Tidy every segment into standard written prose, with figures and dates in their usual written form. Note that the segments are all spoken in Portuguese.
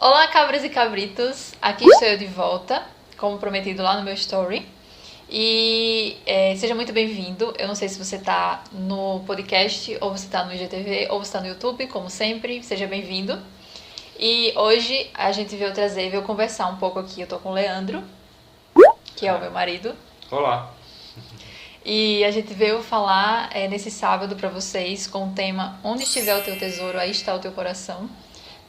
Olá, cabras e cabritos, aqui estou eu de volta, como prometido lá no meu story. E seja muito bem-vindo. Eu não sei se você está no podcast, ou você está no IGTV, ou você está no YouTube, como sempre, seja bem-vindo. E hoje a gente veio conversar um pouco aqui. Eu tô com o Leandro, que é o meu marido. Olá. E a gente veio falar nesse sábado para vocês com o tema Onde estiver o teu tesouro, aí está o teu coração.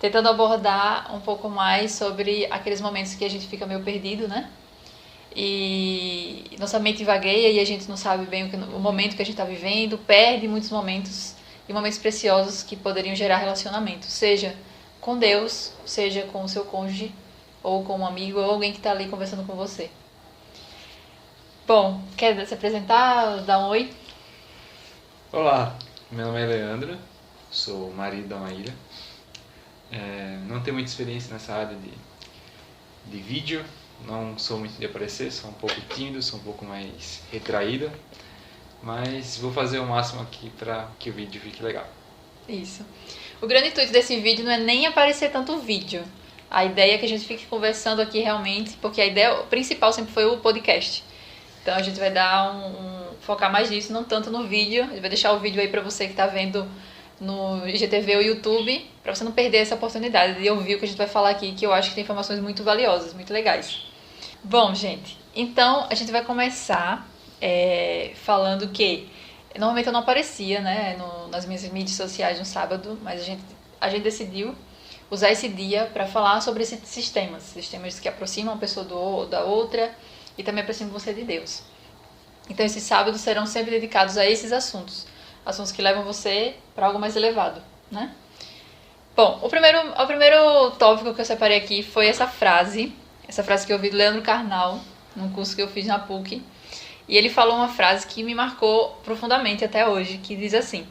Tentando abordar um pouco mais sobre aqueles momentos que a gente fica meio perdido, né? E nossa mente vagueia e a gente não sabe bem o momento que a gente está vivendo, perde muitos momentos e momentos preciosos que poderiam gerar relacionamento, seja com Deus, seja com o seu cônjuge, ou com um amigo, ou alguém que está ali conversando com você. Bom, quer se apresentar, dar um oi? Olá, meu nome é Leandro, sou marido da Maíra. Não tenho muita experiência nessa área de vídeo, não sou muito de aparecer, sou um pouco tímido, sou um pouco mais retraído, mas vou fazer o máximo aqui para que o vídeo fique legal. Isso. O grande intuito desse vídeo não é nem aparecer tanto vídeo. A ideia é que a gente fique conversando aqui realmente, porque a ideia principal sempre foi o podcast. Então a gente vai dar focar mais nisso, não tanto no vídeo. A gente vai deixar o vídeo aí pra você que tá vendo no IGTV ou YouTube, pra você não perder essa oportunidade de ouvir o que a gente vai falar aqui, que eu acho que tem informações muito valiosas, muito legais. Bom, gente, então a gente vai começar falando que normalmente eu não aparecia, né, nas minhas mídias sociais no sábado, mas a gente decidiu usar esse dia para falar sobre esses sistemas que aproximam a pessoa da outra e também aproximam você de Deus. Então esses sábados serão sempre dedicados a esses assuntos que levam você para algo mais elevado, né? Bom, o primeiro tópico que eu separei aqui foi essa frase que eu ouvi do Leandro Carnal, num curso que eu fiz na PUC. E ele falou uma frase que me marcou profundamente até hoje, que diz assim: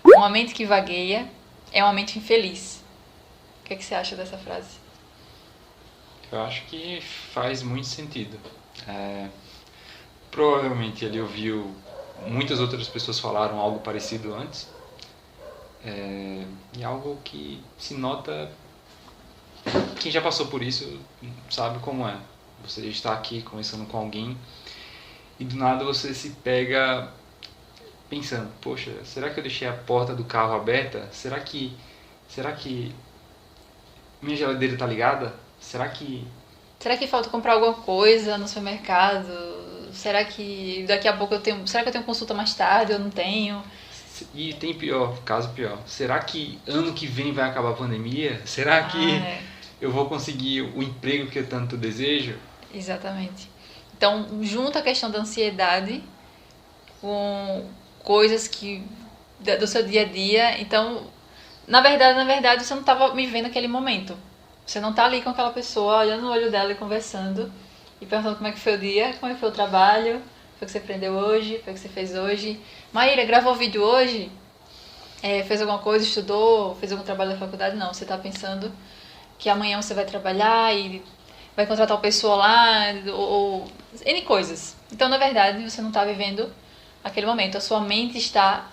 uma mente que vagueia é uma mente infeliz. O que você acha dessa frase? Eu acho que faz muito sentido. Provavelmente ele ouviu muitas outras pessoas falaram algo parecido antes, e algo que se nota, quem já passou por isso sabe como é. Você está aqui conversando com alguém e do nada você se pega pensando, poxa, será que eu deixei a porta do carro aberta? Será que minha geladeira está ligada? Será que falta comprar alguma coisa no supermercado? Será que daqui a pouco será que eu tenho consulta mais tarde? Eu não tenho. E tem caso pior. Será que ano que vem vai acabar a pandemia? Será que eu vou conseguir o emprego que eu tanto desejo? Exatamente. Então, junta a questão da ansiedade com coisas do seu dia a dia. Então, na verdade, você não estava vivendo aquele momento. Você não está ali com aquela pessoa, olhando no olho dela e conversando e perguntando como é que foi o dia, como é que foi o trabalho, foi o que você aprendeu hoje, foi o que você fez hoje. Maíra, gravou vídeo hoje? Fez alguma coisa, estudou, fez algum trabalho da faculdade? Não, você está pensando que amanhã você vai trabalhar e vai contratar uma pessoa lá, ou N coisas. Então, na verdade, você não está vivendo aquele momento. A sua mente está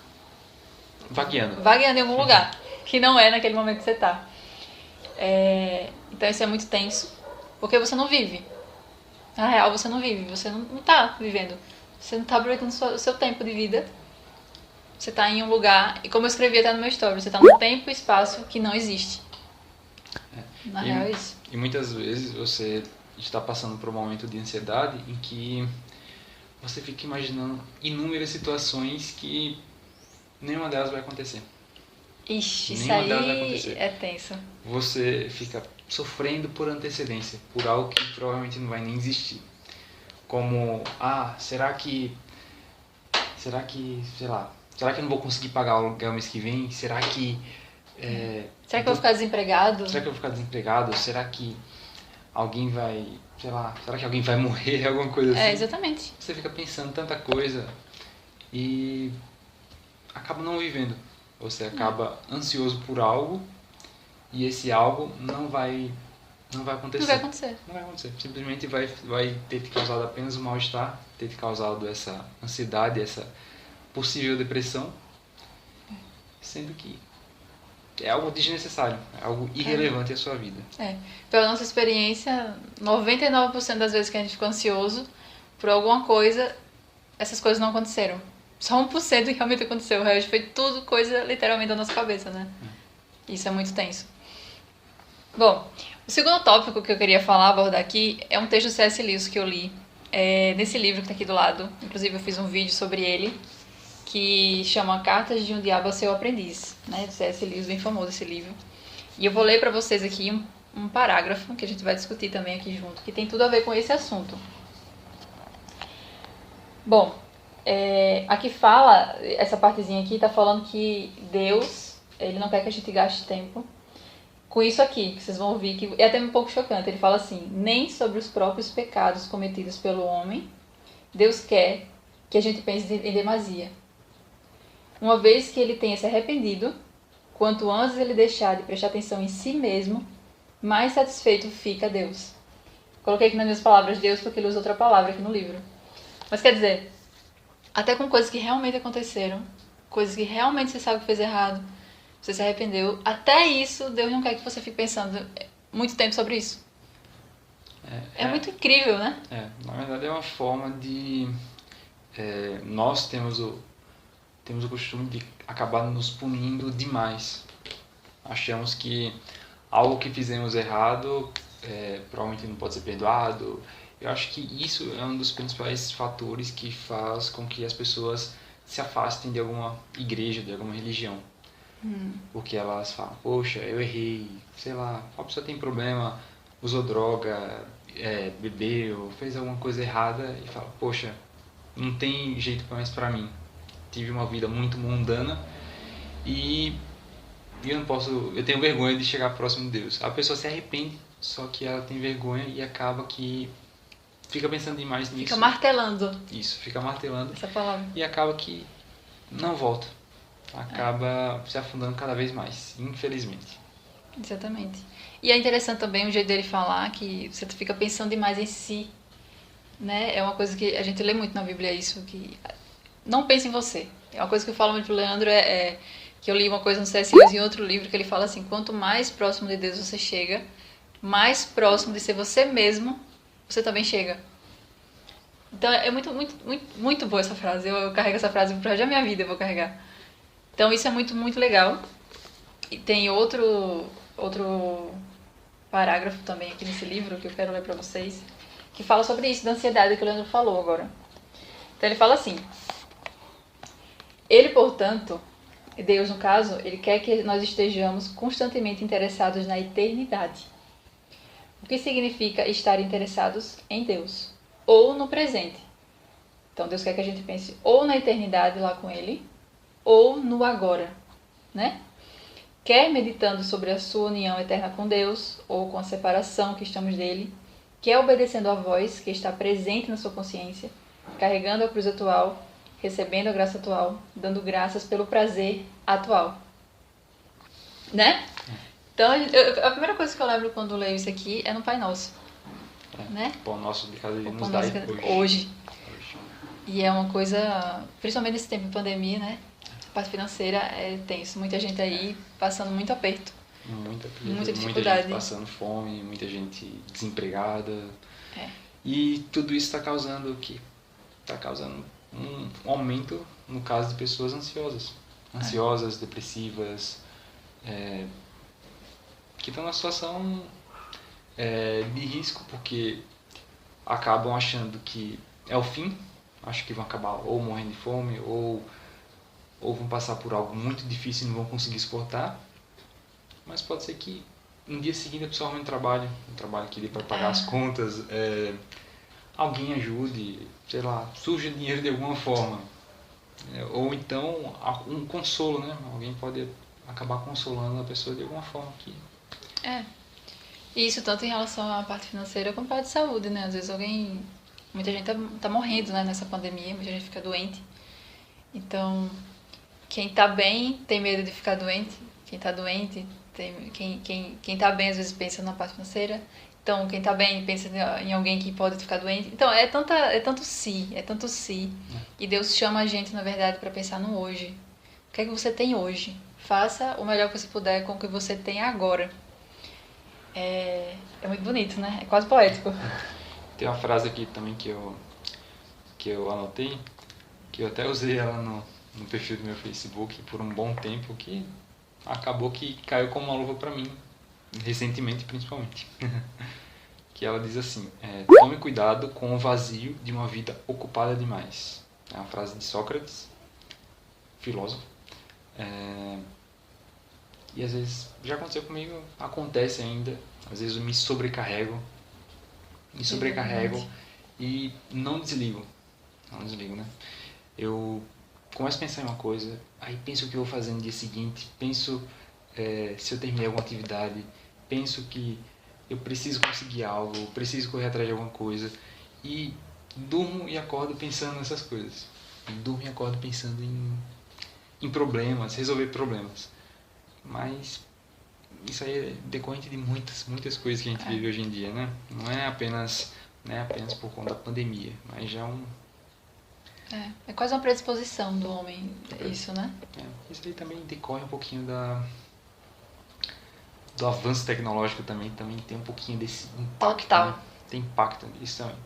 vagueando em algum lugar, que não é naquele momento que você está. Então isso é muito tenso, porque você não vive. Na real, você não vive, você não tá vivendo. Você não tá aproveitando o seu tempo de vida. Você tá em um lugar, e como eu escrevi até no meu story, você tá num tempo e espaço que não existe. Na real é isso. E muitas vezes você está passando por um momento de ansiedade em que você fica imaginando inúmeras situações que nenhuma delas vai acontecer. Ixi, isso aí é tenso. Você fica sofrendo por antecedência, por algo que provavelmente não vai nem existir. Como, será que eu não vou conseguir pagar o aluguel mês que vem? Será que eu vou ficar desempregado? Será que eu vou ficar desempregado? Será que alguém vai, será que alguém vai morrer, alguma coisa assim? Exatamente. Você fica pensando tanta coisa e acaba não vivendo. Você acaba ansioso por algo e esse algo não vai acontecer. Não vai acontecer. Simplesmente vai ter te causado apenas um mal-estar, ter te causado essa ansiedade, essa possível depressão, sendo que é algo desnecessário, é algo irrelevante à sua vida. Pela nossa experiência, 99% das vezes que a gente ficou ansioso por alguma coisa, essas coisas não aconteceram. Só 1% que realmente aconteceu. O resto foi tudo coisa literalmente da nossa cabeça, né? Isso é muito tenso. Bom, o segundo tópico que eu queria falar, abordar aqui, é um texto do C.S. Lewis que eu li. Nesse livro que está aqui do lado. Inclusive eu fiz um vídeo sobre ele, que chama Cartas de um Diabo ao Seu Aprendiz, né? Do C.S. Lewis, bem famoso esse livro. E eu vou ler para vocês aqui um parágrafo que a gente vai discutir também aqui junto, que tem tudo a ver com esse assunto. Bom, aqui fala, essa partezinha aqui está falando que Deus, ele não quer que a gente gaste tempo com isso aqui, que vocês vão ouvir, que é até um pouco chocante. Ele fala assim: nem sobre os próprios pecados cometidos pelo homem, Deus quer que a gente pense em demasia. Uma vez que ele tenha se arrependido, quanto antes ele deixar de prestar atenção em si mesmo, mais satisfeito fica Deus. Coloquei aqui nas minhas palavras Deus porque ele usa outra palavra aqui no livro. Mas quer dizer, até com coisas que realmente aconteceram, coisas que realmente você sabe que fez errado, você se arrependeu, até isso Deus não quer que você fique pensando muito tempo sobre isso. É muito incrível, né? Na verdade é uma forma de... nós temos o costume de acabar nos punindo demais. Achamos que algo que fizemos errado provavelmente não pode ser perdoado. Eu acho que isso é um dos principais fatores que faz com que as pessoas se afastem de alguma igreja, de alguma religião. Porque elas falam: poxa, eu errei, sei lá, a pessoa tem problema, usou droga, bebeu, fez alguma coisa errada e fala: poxa, não tem jeito mais pra mim. Tive uma vida muito mundana e eu tenho vergonha de chegar próximo de Deus. A pessoa se arrepende, só que ela tem vergonha e acaba que fica pensando demais nisso. Fica martelando. Isso, fica martelando. Essa palavra. E acaba que não volta. Acaba se afundando cada vez mais, infelizmente. Exatamente. E é interessante também o jeito dele falar, que você fica pensando demais em si, né? É uma coisa que a gente lê muito na Bíblia, isso, que não pense em você. É uma coisa que eu falo muito pro Leandro, que eu li uma coisa no C.S. Lewis em outro livro, que ele fala assim: quanto mais próximo de Deus você chega, mais próximo de ser você mesmo, você também chega. Então é muito, muito, muito, muito boa essa frase. Eu carrego essa frase pro resto da minha vida, eu vou carregar. Então isso é muito, muito legal. E tem outro parágrafo também aqui nesse livro que eu quero ler pra vocês, que fala sobre isso, da ansiedade que o Leandro falou agora. Então ele fala assim: ele, portanto, Deus no caso, ele quer que nós estejamos constantemente interessados na eternidade. O que significa estar interessados em Deus, ou no presente. Então Deus quer que a gente pense ou na eternidade lá com Ele, ou no agora, né? Quer meditando sobre a sua união eterna com Deus, ou com a separação que estamos dele, quer obedecendo a voz que está presente na sua consciência, carregando a cruz atual, recebendo a graça atual, dando graças pelo prazer atual. Né? Então, a primeira coisa que eu lembro quando leio isso aqui é no Pai Nosso. Né? O pão nosso de cada dia O nos pão dai nosso hoje. E é uma coisa, principalmente nesse tempo de pandemia, né? A parte financeira é tenso. Muita gente aí passando muito aperto. Muita dificuldade. Muita gente passando fome, muita gente desempregada. E tudo isso está causando o quê? Está causando um aumento no caso de pessoas ansiosas. Ansiosas, depressivas, que estão numa situação de risco, porque acabam achando que é o fim, acham que vão acabar ou morrendo de fome, ou vão passar por algo muito difícil e não vão conseguir suportar. Mas pode ser que no dia seguinte a pessoa arrume um trabalho que dê para pagar as contas, alguém ajude, sei lá, surja dinheiro de alguma forma. Ou então um consolo, né? Alguém pode acabar consolando a pessoa de alguma forma aqui. E isso tanto em relação à parte financeira como à parte de saúde, né? Às vezes muita gente tá morrendo, né, nessa pandemia, muita gente fica doente. Então, quem tá bem tem medo de ficar doente, quem tá doente, quem tá bem às vezes pensa na parte financeira. Então, quem tá bem pensa em alguém que pode ficar doente. Então, é tanto si. E Deus chama a gente, na verdade, para pensar no hoje. O que é que você tem hoje? faça o melhor que você puder com o que você tem agora. É muito bonito, né? É quase poético. Tem uma frase aqui também que eu anotei, que eu até usei ela no perfil do meu Facebook por um bom tempo, que acabou que caiu como uma luva pra mim, recentemente principalmente. Que ela diz assim, tome cuidado com o vazio de uma vida ocupada demais. É uma frase de Sócrates, filósofo. E às vezes, já aconteceu comigo, acontece ainda, às vezes eu me sobrecarrego e não desligo, né? Eu começo a pensar em uma coisa, aí penso o que eu vou fazer no dia seguinte, penso se eu terminei alguma atividade, penso que eu preciso conseguir algo, preciso correr atrás de alguma coisa, e durmo e acordo pensando nessas coisas. Durmo e acordo pensando em problemas, resolver problemas. Mas isso aí é decorrente de muitas coisas que a gente vive hoje em dia, né? Não é apenas por conta da pandemia, mas já É quase uma predisposição do homem, isso, né? Isso aí também decorre um pouquinho do avanço tecnológico também tem um pouquinho desse impacto. Total. Né? Tem impacto nisso também.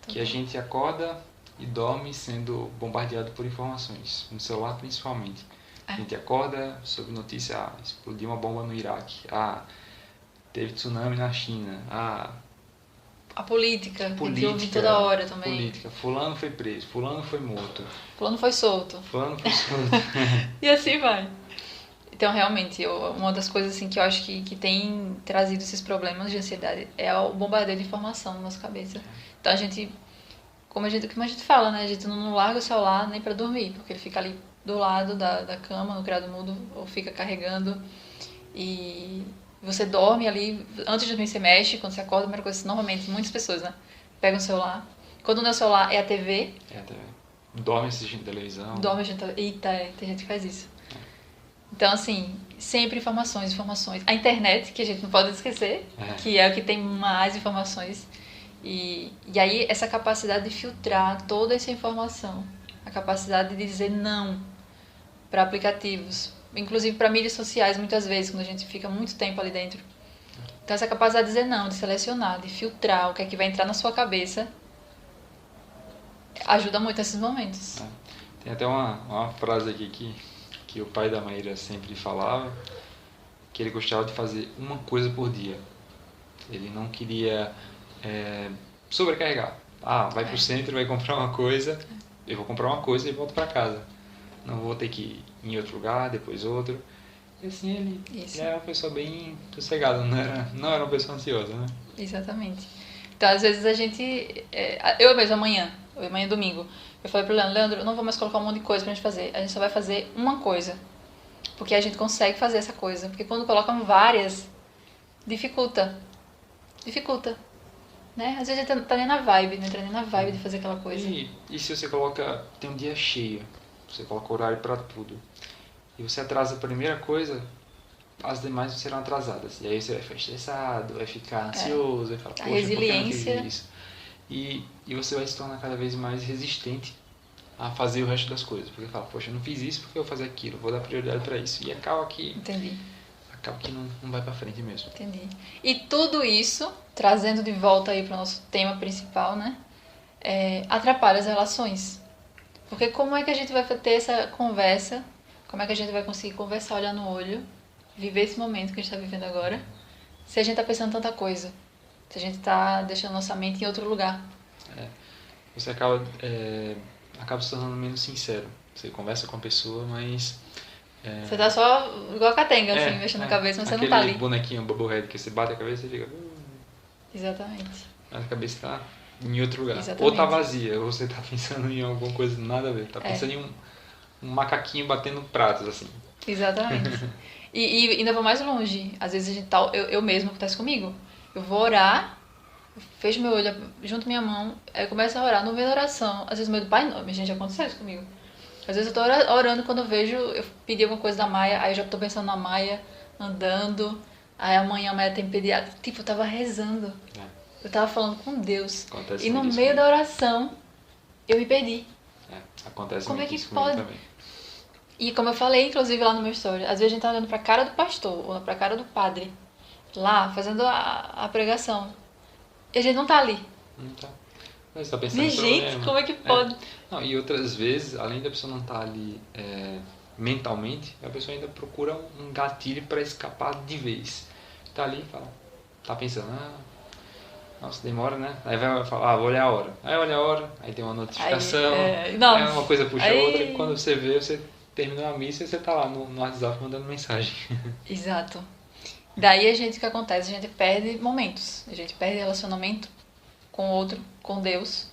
Que a gente acorda e dorme sendo bombardeado por informações, no celular principalmente. A gente acorda sob notícia, explodiu uma bomba no Iraque, teve tsunami na China, a política, a gente ouve toda hora também. Política, fulano foi preso, fulano foi morto. Fulano foi solto. E assim vai. Então, realmente, uma das coisas assim, que eu acho que tem trazido esses problemas de ansiedade é o bombardeio de informação na nossa cabeça. Então, como a gente fala, né? A gente não larga o celular nem pra dormir, porque ele fica ali do lado da cama, no criado mudo, ou fica carregando. E você dorme ali, antes de dormir você mexe, quando você acorda, a primeira coisa, normalmente, muitas pessoas, né? Pegam o celular. Quando não é o celular, é a TV. É a TV. Dorme assistindo televisão. Dorme assistindo televisão. Eita, tem gente que faz isso. Então, assim, sempre informações. A internet, que a gente não pode esquecer, que é o que tem mais informações. E aí, essa capacidade de filtrar toda essa informação, a capacidade de dizer não para aplicativos, inclusive para mídias sociais, muitas vezes, quando a gente fica muito tempo ali dentro. Então, essa capacidade de dizer não, de selecionar, de filtrar o que é que vai entrar na sua cabeça, ajuda muito nesses momentos. Tem até uma frase aqui que o pai da Maíra sempre falava, que ele gostava de fazer uma coisa por dia. Ele não queria sobrecarregar. Vai pro centro, vai comprar uma coisa, eu vou comprar uma coisa e volto para casa. Não vou ter que ir em outro lugar, depois outro. E assim ele era uma pessoa bem sossegada, não era uma pessoa ansiosa, né? Exatamente. Então, às vezes a gente... eu mesmo, amanhã domingo, eu falei pro Leandro, eu não vou mais colocar um monte de coisa pra gente fazer. A gente só vai fazer uma coisa. Porque a gente consegue fazer essa coisa. Porque quando colocam várias, dificulta. Né? Às vezes a gente tá nem na vibe, não entra nem na vibe de fazer aquela coisa. E se você tem um dia cheio, você coloca horário pra tudo, e você atrasa a primeira coisa, as demais serão atrasadas. E aí você vai ficar estressado, vai ficar ansioso, vai falar, poxa, resiliência. por que eu não fiz isso? E você vai se tornar cada vez mais resistente a fazer o resto das coisas. Porque fala, poxa, eu não fiz isso porque eu vou fazer aquilo, vou dar prioridade pra isso. E acaba que não vai pra frente mesmo. Entendi. E tudo isso, trazendo de volta aí pro nosso tema principal, né? Atrapalha as relações. Porque como é que a gente vai ter essa conversa? Como é que a gente vai conseguir conversar, olhar no olho, viver esse momento que a gente está vivendo agora, se a gente está pensando tanta coisa? Se a gente está deixando nossa mente em outro lugar? Você acaba se tornando menos sincero. Você conversa com a pessoa, mas... Você tá só igual a catenga, assim, mexendo a cabeça, mas você não tá ali. Aquele bonequinho bubblehead que você bate a cabeça e fica... Exatamente. Mas a cabeça tá em outro lugar. Exatamente. Ou tá vazia, ou você tá pensando em alguma coisa nada a ver. Tá pensando em um macaquinho batendo pratos, assim. Exatamente. E ainda vou mais longe. Às vezes a gente tá... Eu mesmo, acontece comigo. Eu vou orar, fecho meu olho, junto minha mão, aí eu começo a orar. No meio da oração, às vezes no meio do Pai Nosso, gente, já aconteceu isso comigo. Às vezes eu tô orando, quando eu vejo, eu pedi alguma coisa da Maia, aí eu já tô pensando na Maia, andando, aí amanhã a Maia tem que pedir... Tipo, eu tava rezando. Eu tava falando com Deus. Acontece e no meio da oração, eu me perdi. Acontece Como muito é que isso pode? também. E como eu falei, inclusive, lá no meu story, às vezes a gente tá olhando pra cara do pastor ou pra cara do padre, lá, fazendo a pregação. E a gente não tá ali. Não tá. Mas está pensando Minha em gente, problema. como é que pode? Não, e outras vezes, além da pessoa não estar ali mentalmente, a pessoa ainda procura um gatilho para escapar de vez. Tá ali e fala, tá pensando, nossa, demora, né? Aí vai falar, vou olhar a hora. Aí olha a hora, aí tem uma notificação, aí uma coisa puxa a outra, e quando você vê, você terminou a missa e você tá lá no WhatsApp mandando mensagem. Exato. Daí o que acontece? A gente perde momentos. A gente perde relacionamento com o outro, com Deus,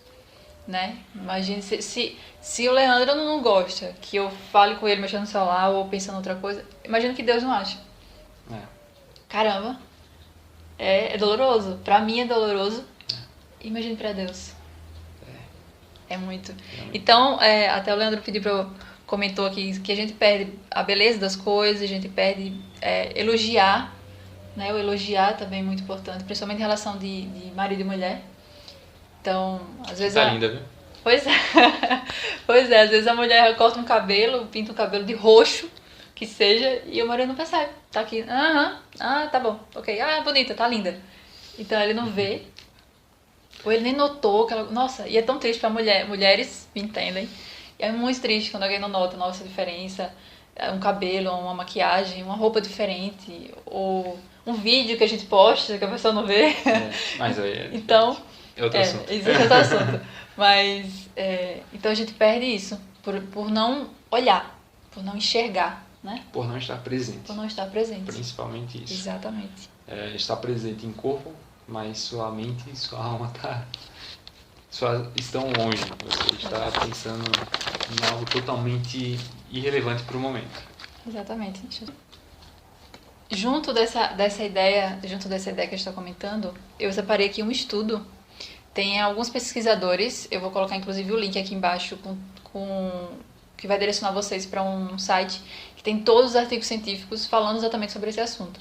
né? Imagine se o Leandro não gosta que eu fale com ele mexendo no celular ou pensando em outra coisa, imagina que Deus não acha. É. Caramba, é doloroso. Pra mim é doloroso. Imagine pra Deus. É muito. Então, até o Leandro comentou aqui que a gente perde a beleza das coisas, a gente perde elogiar, né? O elogiar também é muito importante, principalmente em relação de marido e mulher. Então, às vezes... Tá linda, viu? Pois é. Pois é, às vezes a mulher corta um cabelo, pinta um cabelo de roxo, que seja, e o marido não percebe. Tá aqui, tá bom, ok, bonita, tá linda. Então ele não vê, ou ele nem notou que ela... Nossa, e é tão triste pra mulheres me entendem. E é muito triste quando alguém não nota a nossa diferença, um cabelo, uma maquiagem, uma roupa diferente, ou um vídeo que a gente posta que a pessoa não vê. Mas aí então, é outro assunto. Isso é outro assunto. Mas, então a gente perde isso, por não olhar, por não enxergar, né? Por não estar presente. Por não estar presente. Principalmente isso. Exatamente. Estar presente em corpo, mas sua mente e sua alma estão longe. Você está pensando em algo totalmente irrelevante para o momento. Exatamente. Junto dessa ideia que a gente está comentando, eu separei aqui um estudo. Tem alguns pesquisadores, eu vou colocar inclusive o link aqui embaixo que vai direcionar vocês para um site que tem todos os artigos científicos falando exatamente sobre esse assunto.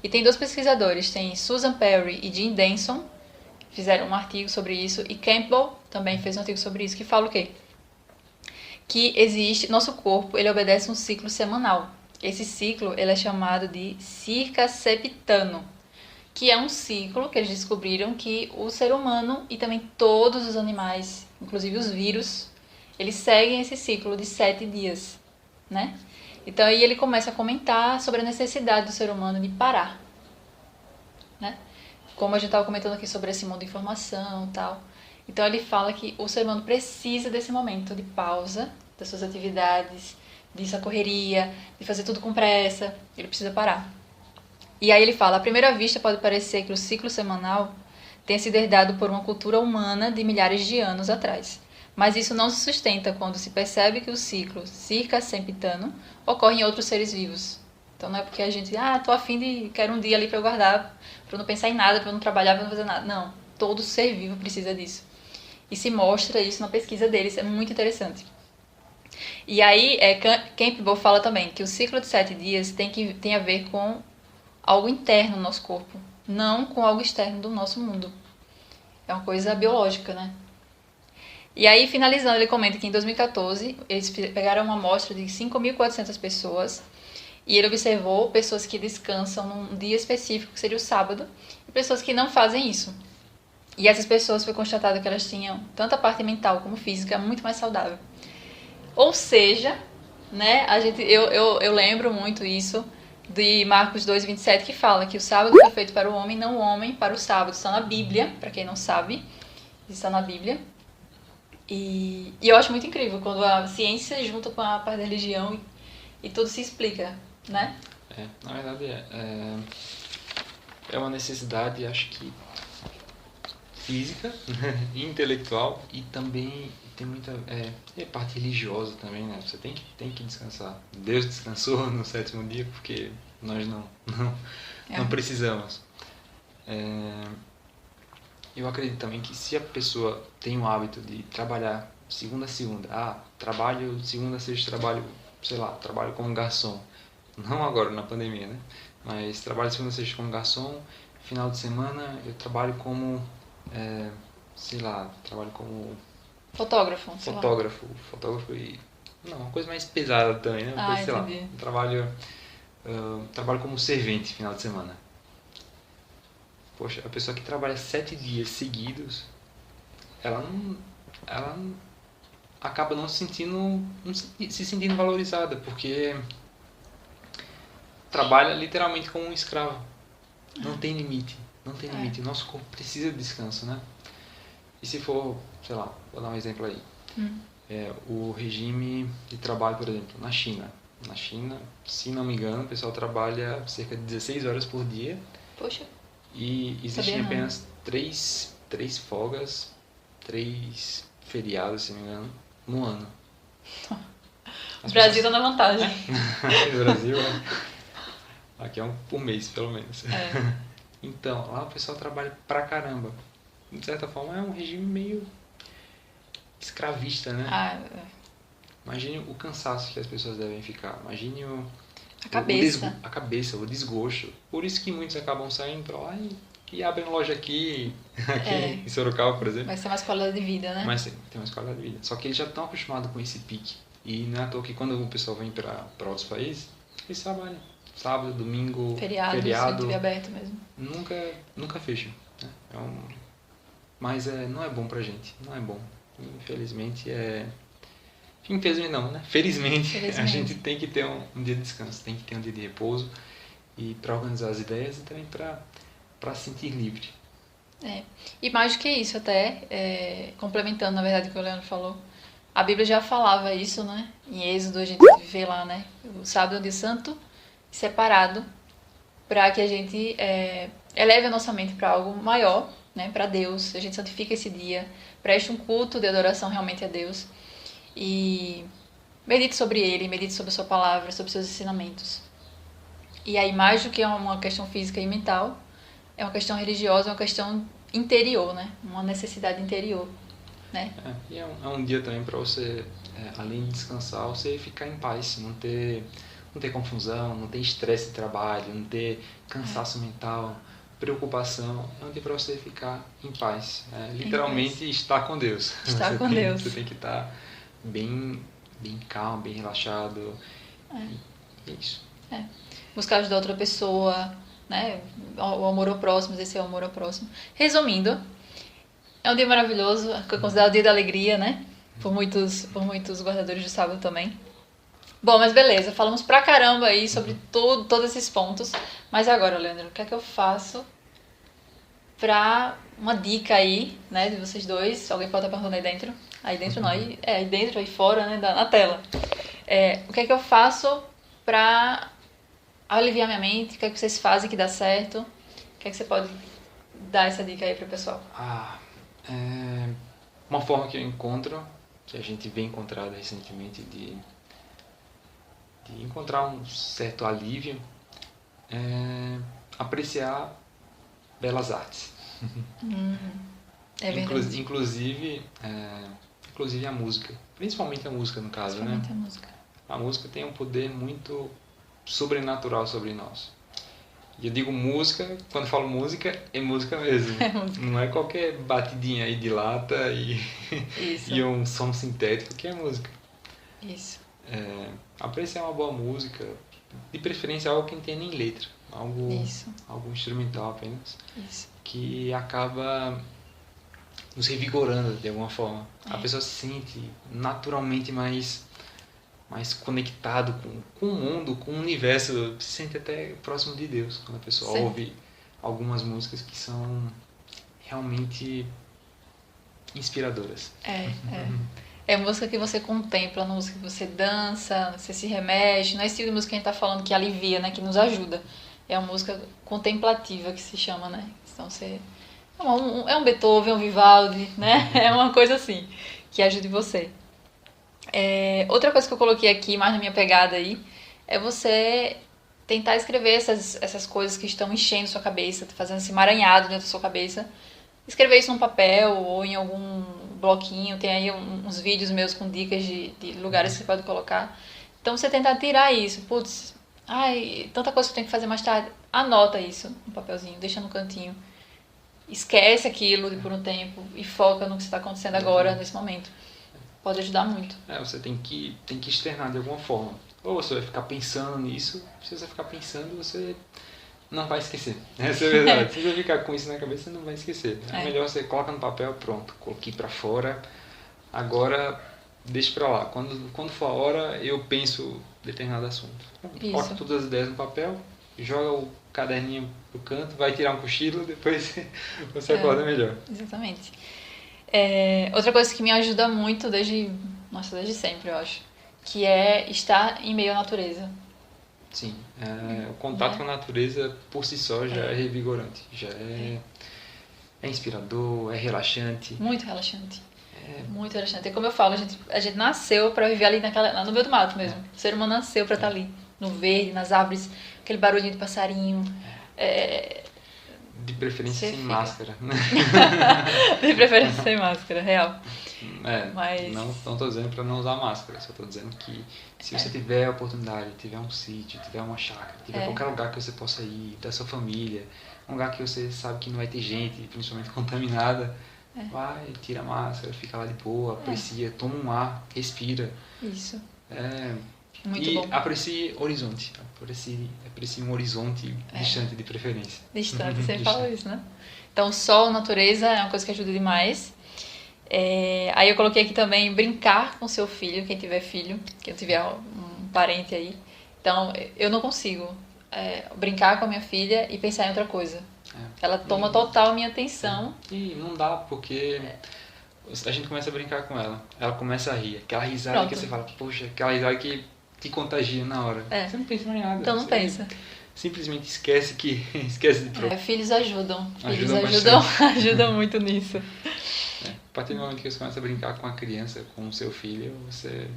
E tem 2 pesquisadores, tem Susan Perry e Jim Denson, que fizeram um artigo sobre isso, e Campbell também fez um artigo sobre isso, que fala o quê? Que nosso corpo, ele obedece um ciclo semanal. Esse ciclo, ele é chamado de circasseptano, que é um ciclo que eles descobriram que o ser humano e também todos os animais, inclusive os vírus, eles seguem esse ciclo de 7 dias, né? Então aí ele começa a comentar sobre a necessidade do ser humano de parar, né? Como a gente estava comentando aqui sobre esse mundo de informação e tal. Então ele fala que o ser humano precisa desse momento de pausa das suas atividades, dessa correria, de fazer tudo com pressa, ele precisa parar. E aí ele fala, à primeira vista pode parecer que o ciclo semanal tenha sido herdado por uma cultura humana de milhares de anos atrás. Mas isso não se sustenta quando se percebe que o ciclo circasseptano ocorre em outros seres vivos. Então não é porque a gente, tô afim de, quero um dia ali para eu guardar, para eu não pensar em nada, para eu não trabalhar, para eu não fazer nada. Não, todo ser vivo precisa disso. E se mostra isso na pesquisa deles, é muito interessante. E aí, Campbell fala também que o ciclo de 7 dias tem a ver com algo interno no nosso corpo, não com algo externo do nosso mundo. É uma coisa biológica, né? E aí, finalizando, ele comenta que em 2014, eles pegaram uma amostra de 5.400 pessoas e ele observou pessoas que descansam num dia específico, que seria o sábado, e pessoas que não fazem isso. E essas pessoas foi constatado que elas tinham tanto a parte mental como física muito mais saudável. Ou seja, né, eu lembro muito isso de Marcos 2:27, que fala que o sábado foi feito para o homem, não o homem para o sábado. Está na Bíblia, para quem não sabe, está na Bíblia. E eu acho muito incrível quando a ciência junta com a parte da religião e tudo se explica, né? Na verdade é uma necessidade, acho que física, intelectual e também tem muita parte religiosa também, né? Você tem que descansar. Deus descansou no 7º dia porque nós não precisamos. Eu acredito também que se a pessoa tem o hábito de trabalhar segunda a segunda, trabalho segunda a sexta, trabalho como garçom, não agora na pandemia, né? Mas trabalho segunda a sexta como garçom, final de semana eu trabalho como trabalho como fotógrafo e Não, uma coisa mais pesada também, né? Porque, sei lá, Entendi. trabalho como servente final de semana. Poxa, a pessoa que trabalha 7 dias seguidos, ela não- acaba não se sentindo valorizada, porque trabalha literalmente como um escravo. Não tem limite, não tem limite. O nosso corpo precisa de descanso, né? E se for, sei lá, vou dar um exemplo aí. O regime de trabalho, por exemplo, na China. Na China, se não me engano, o pessoal trabalha cerca de 16 horas por dia Poxa, e existem sabia não. apenas três folgas, 3 feriados, se não me engano, no ano. O Brasil tá na vantagem. No Brasil, aqui é um por mês, pelo menos. É. Então, lá o pessoal trabalha pra caramba. De certa forma, é um regime meio escravista, né? Ah, Imagine o cansaço que as pessoas devem ficar. Imagine a cabeça. a cabeça, o desgosto. Por isso que muitos acabam saindo pra lá e abrem loja aqui em Sorocaba, por exemplo. Vai ser mais qualidade de vida, né? Mas tem uma escola de vida. Só que eles já estão acostumados com esse pique. E não é à toa que quando o pessoal vem para outros países, eles trabalham. Sábado, domingo, Feriado. TV aberto mesmo. Nunca fecham. Né? Mas não é bom pra gente. Não é bom. Infelizmente Infelizmente não, né? Felizmente. A gente tem que ter um dia de descanso, tem que ter um dia de repouso e para organizar as ideias e também para se sentir livre. E mais do que isso, até complementando, na verdade, o que o Leandro falou, a Bíblia já falava isso, né? Em Êxodo a gente vê lá, né? O sábado é um dia santo, separado, para que a gente eleve a nossa mente para algo maior, né? Para Deus. A gente santifica esse dia, preste um culto de adoração realmente a Deus e medite sobre Ele, medite sobre a sua palavra, sobre os seus ensinamentos. E aí, mais do que uma questão física e mental, é uma questão religiosa, é uma questão interior, né? Uma necessidade interior, né? E é um dia também para você, além de descansar, você ficar em paz, não ter confusão, não ter estresse de trabalho, não ter cansaço mental, preocupação. É um dia para você ficar em paz. Literalmente estar com Deus. Estar com Deus. Você tem que estar bem calmo, bem relaxado. E é isso. Buscar ajudar outra pessoa, né? O amor ao próximo, esse é o amor ao próximo. Resumindo, é um dia maravilhoso, considerado o dia da alegria, né? Por muitos guardadores de sábado também. Bom, mas beleza, falamos pra caramba aí sobre todos esses pontos. Mas agora, Leandro, o que é que eu faço pra uma dica aí, né, de vocês dois? Alguém pode estar perguntando aí dentro? Aí dentro não, aí dentro, aí fora, né, na tela. O que é que eu faço pra aliviar minha mente? O que é que vocês fazem que dá certo? O que é que você pode dar essa dica aí pro pessoal? Uma forma que eu encontro, que a gente vem encontrado recentemente de encontrar um certo alívio, é apreciar belas artes. É verdade. Inclusive a música. Principalmente a música, no caso, né? A música. A música tem um poder muito sobrenatural sobre nós. E eu digo música, quando falo música, é música mesmo. Não é qualquer batidinha aí de lata e um som sintético que é música. Isso. Apreciar uma boa música, de preferência algo que não tenha nem letra, algo instrumental apenas, que acaba nos revigorando de alguma forma. A pessoa se sente naturalmente mais conectado com o mundo, com o universo, se sente até próximo de Deus quando a pessoa ouve algumas músicas que são realmente inspiradoras. É música que você contempla, música que você dança, você se remexe. Não é esse tipo de música que a gente tá falando que alivia, né? Que nos ajuda. É uma música contemplativa que se chama, né? Então você... É um Beethoven, um Vivaldi, né? É uma coisa assim, que ajude você. Outra coisa que eu coloquei aqui, mais na minha pegada aí, é você tentar escrever essas coisas que estão enchendo sua cabeça, fazendo esse emaranhado dentro da sua cabeça. Escrever isso num papel ou em algum bloquinho. Tem aí uns vídeos meus com dicas de lugares que você pode colocar. Então você tentar tirar isso. Putz, tanta coisa que eu tenho que fazer mais tarde. Anota isso no papelzinho, deixa no cantinho. Esquece aquilo por um tempo e foca no que está acontecendo agora, nesse momento. Pode ajudar muito. Você tem que externar de alguma forma. Ou você vai ficar pensando nisso, se você ficar pensando, você não vai esquecer. Essa é a verdade. Se você ficar com isso na cabeça, você não vai esquecer. É melhor você coloca no papel, pronto, coloquei pra fora, agora deixa pra lá. Quando for a hora, eu penso determinado assunto. Coloca todas as ideias no papel, joga o caderninho pro canto, vai tirar um cochilo, depois você acorda melhor. Exatamente. Outra coisa que me ajuda muito desde sempre, eu acho, que é estar em meio à natureza. Sim, o contato com a natureza por si só já é revigorante, já é inspirador, é relaxante. Muito relaxante. Muito relaxante. É como eu falo, a gente nasceu pra viver ali lá no meio do mato mesmo. O ser humano nasceu pra estar ali, no verde, nas árvores, aquele barulhinho de passarinho. De preferência sem máscara. De preferência sem máscara, real. Mas... Não estou dizendo para não usar máscara, só estou dizendo que se você tiver a oportunidade, tiver um sítio, tiver uma chácara, tiver qualquer lugar que você possa ir, da sua família, um lugar que você sabe que não vai ter gente, principalmente contaminada, vai, tira a máscara, fica lá de boa, aprecia, toma um ar, respira. Isso. Muito bom. Aprecie horizonte, aprecie um horizonte distante de preferência. Distante, você fala isso, né? Então, sol, natureza é uma coisa que ajuda demais. Aí eu coloquei aqui também brincar com seu filho, quem tiver filho, quem tiver um parente aí. Então, eu não consigo brincar com a minha filha e pensar em outra coisa. Ela toma total a minha atenção. E não dá, porque a gente começa a brincar com ela. Ela começa a rir. Aquela risada que você fala, poxa, aquela risada que te contagia na hora. Você não pensa mais nada. Então não pensa. Simplesmente esquece de próprio. Filhos ajudam. Ajudam muito nisso. A partir do momento que você começa a brincar com a criança, com o seu filho, você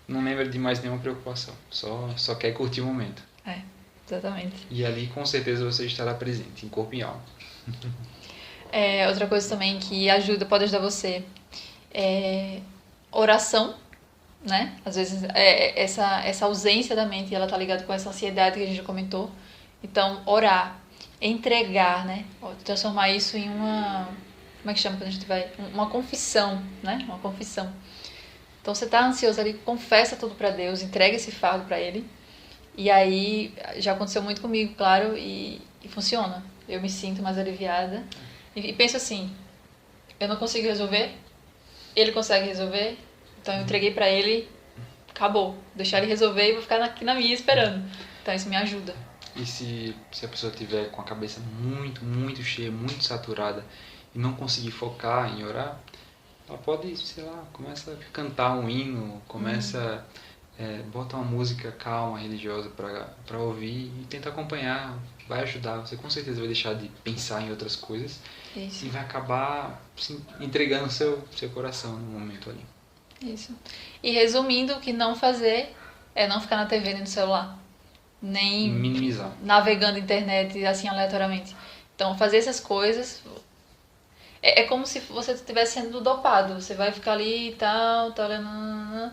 não lembra de mais nenhuma preocupação. Só quer curtir o momento. Exatamente. E ali com certeza você estará presente, em corpo e alma. Outra coisa também que pode ajudar você é oração, né? Às vezes essa ausência da mente, ela tá ligada com essa ansiedade que a gente já comentou. Então, orar, entregar, né? Transformar isso em uma... Como é que chama quando a gente vai... Uma confissão, né? Uma confissão. Então, você tá ansioso ali, confessa tudo pra Deus, entrega esse fardo pra Ele. E aí, já aconteceu muito comigo, claro, e funciona. Eu me sinto mais aliviada. E penso assim, eu não consigo resolver, Ele consegue resolver, então eu entreguei pra Ele, acabou. Deixar Ele resolver e vou ficar aqui na minha esperando. Então isso me ajuda. E se a pessoa tiver com a cabeça muito, muito cheia, muito saturada e não conseguir focar em orar, ela pode, sei lá, começa a cantar um hino, começa... bota uma música calma, religiosa para ouvir e tenta acompanhar, vai ajudar, você com certeza vai deixar de pensar em outras coisas. Isso. E vai acabar entregando seu coração no momento ali. Isso. E resumindo, o que não fazer é não ficar na TV nem no celular, nem minimizar, navegando na internet assim aleatoriamente. Então fazer essas coisas é como se você estivesse sendo dopado, você vai ficar ali e tal, tá olhando...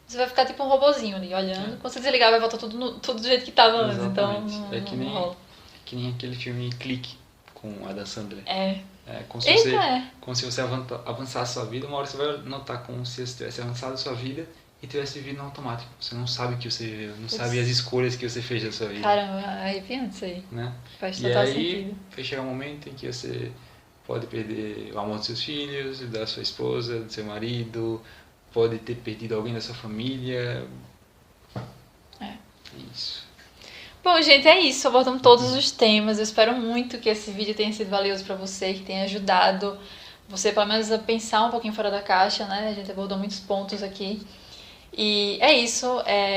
Você vai ficar tipo um robozinho ali, olhando. Quando você desligar, vai voltar tudo do jeito que estava antes. Então, não rola. Que nem aquele filme Clique, com Adam Sandler. Como se você avançasse a sua vida, uma hora você vai notar como se você tivesse avançado a sua vida e tivesse vivido no automático. Você não sabe o que você viveu, não sabe as escolhas que você fez da sua vida. Caramba, arrepiante isso aí. Né? Faz total sentido. E aí, vai chegar um momento em que você pode perder o amor dos seus filhos, da sua esposa, do seu marido... Pode ter perdido alguém da sua família. Isso. Bom, gente, é isso. Abordamos todos os temas. Eu espero muito que esse vídeo tenha sido valioso para você, que tenha ajudado você, pelo menos, a pensar um pouquinho fora da caixa, né? A gente abordou muitos pontos aqui. E é isso.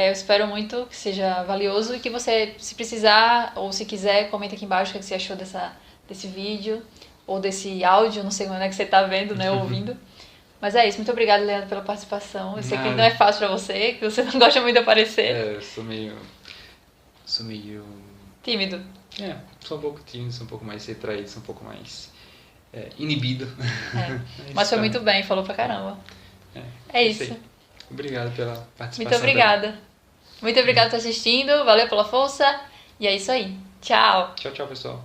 Eu espero muito que seja valioso e que você, se precisar ou se quiser, comenta aqui embaixo o que você achou desse vídeo ou desse áudio. Não sei como é que você tá vendo, né? Ouvindo. Mas é isso, muito obrigada, Leandro, pela participação. Eu sei que não é fácil pra você, que você não gosta muito de aparecer. Eu sou meio... Tímido. Sou um pouco tímido, sou um pouco mais retraído, sou um pouco mais inibido. Mas foi muito bem, falou pra caramba. É isso. Sei. Obrigado pela participação. Muito obrigada. Muito obrigada por estar assistindo, valeu pela força. E é isso aí. Tchau. Tchau, pessoal.